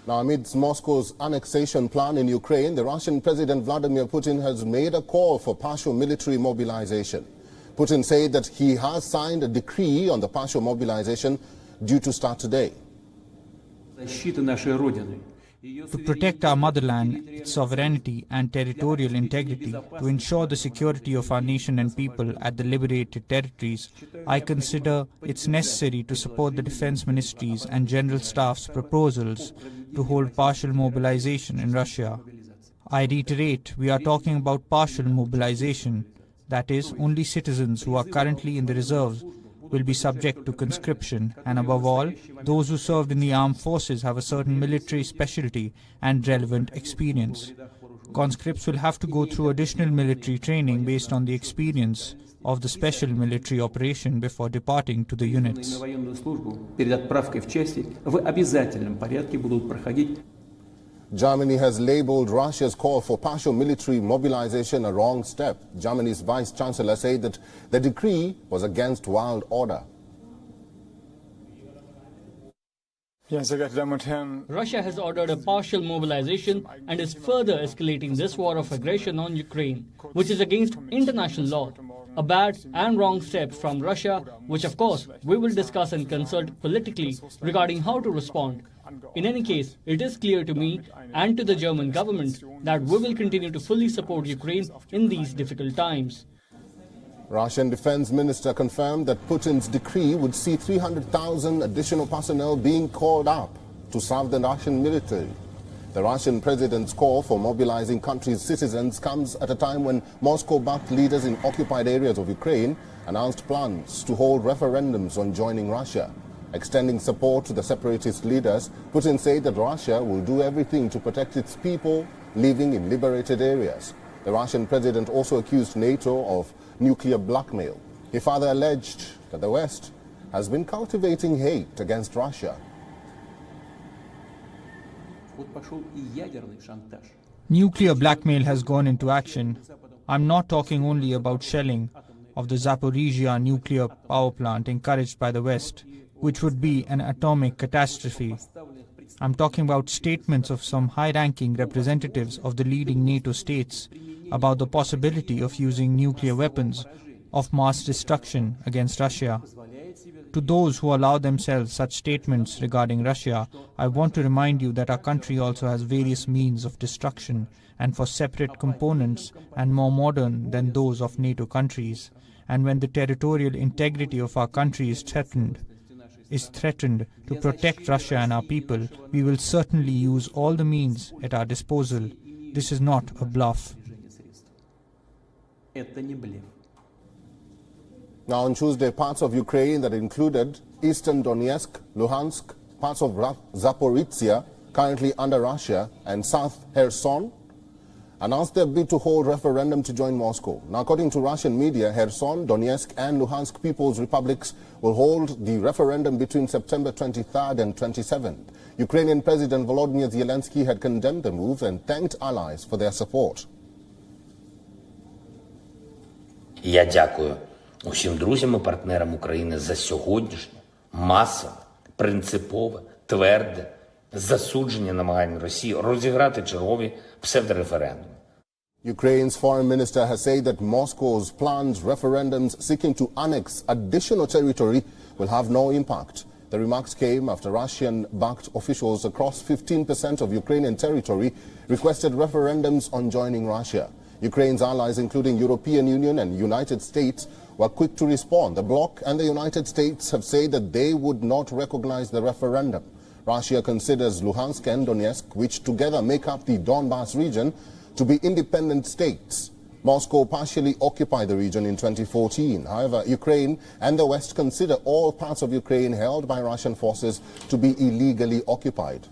Now, amidst Moscow's annexation plan in Ukraine, the Russian President Vladimir Putin has made a call for partial military mobilization. Putin said that he has signed a decree on the partial mobilization due to start today. To protect our motherland, its sovereignty and territorial integrity, to ensure the security of our nation and people at the liberated territories, I consider it's necessary to support the Defense Ministry's and General Staff's proposals to hold partial mobilization in Russia. I reiterate, we are talking about partial mobilization. That is, only citizens who are currently in the reserves will be subject to conscription, and above all, those who served in the armed forces have a certain military specialty and relevant experience. Conscripts will have to go through additional military training based on the experience of the special military operation before departing to the units. Germany has labeled Russia's call for partial military mobilization a wrong step. Germany's vice-chancellor said that the decree was against world order. Russia has ordered a partial mobilization and is further escalating this war of aggression on Ukraine, which is against international law. A bad and wrong step from Russia, which of course we will discuss and consult politically regarding how to respond. In any case, it is clear to me and to the German government that we will continue to fully support Ukraine in these difficult times. Russian Defense Minister confirmed that Putin's decree would see 300,000 additional personnel being called up to serve the Russian military. The Russian president's call for mobilizing country's citizens comes at a time when Moscow-backed leaders in occupied areas of Ukraine announced plans to hold referendums on joining Russia. Extending support to the separatist leaders, Putin said that Russia will do everything to protect its people living in liberated areas. The Russian president also accused NATO of nuclear blackmail. He further alleged that the West has been cultivating hate against Russia. Nuclear blackmail has gone into action. I'm not talking only about shelling of the Zaporizhia nuclear power plant encouraged by the West, which would be an atomic catastrophe. I'm talking about statements of some high-ranking representatives of the leading NATO states about the possibility of using nuclear weapons of mass destruction against Russia. To those who allow themselves such statements regarding Russia, I want to remind you that our country also has various means of destruction and for separate components and more modern than those of NATO countries. And when the territorial integrity of our country is threatened to protect Russia and our people, we will certainly use all the means at our disposal. This is not a bluff. Now on Tuesday, parts of Ukraine that included eastern Donetsk, Luhansk, parts of Zaporizhia, currently under Russia, and South Kherson, announced their bid to hold referendum to join Moscow. Now, according to Russian media, Kherson, Donetsk and Luhansk People's Republics will hold the referendum between September 23rd and 27th. Ukrainian President Volodymyr Zelensky had condemned the move and thanked allies for their support. Я дякую усім друзям і партнерам України за сьогоднішнє масове, принципове, тверде засудження намагань Росії розіграти чергові псевдореферендуми. Ukraine's foreign minister has said that Moscow's planned referendums seeking to annex additional territory will have no impact. The remarks came after Russian-backed officials across 15% of Ukrainian territory requested referendums on joining Russia. Ukraine's allies, including European Union and United States, were quick to respond. The bloc and the United States have said that they would not recognize the referendum. Russia considers Luhansk and Donetsk, which together make up the Donbas region, to be independent states. Moscow partially occupied the region in 2014. However, Ukraine and the West consider all parts of Ukraine held by Russian forces to be illegally occupied.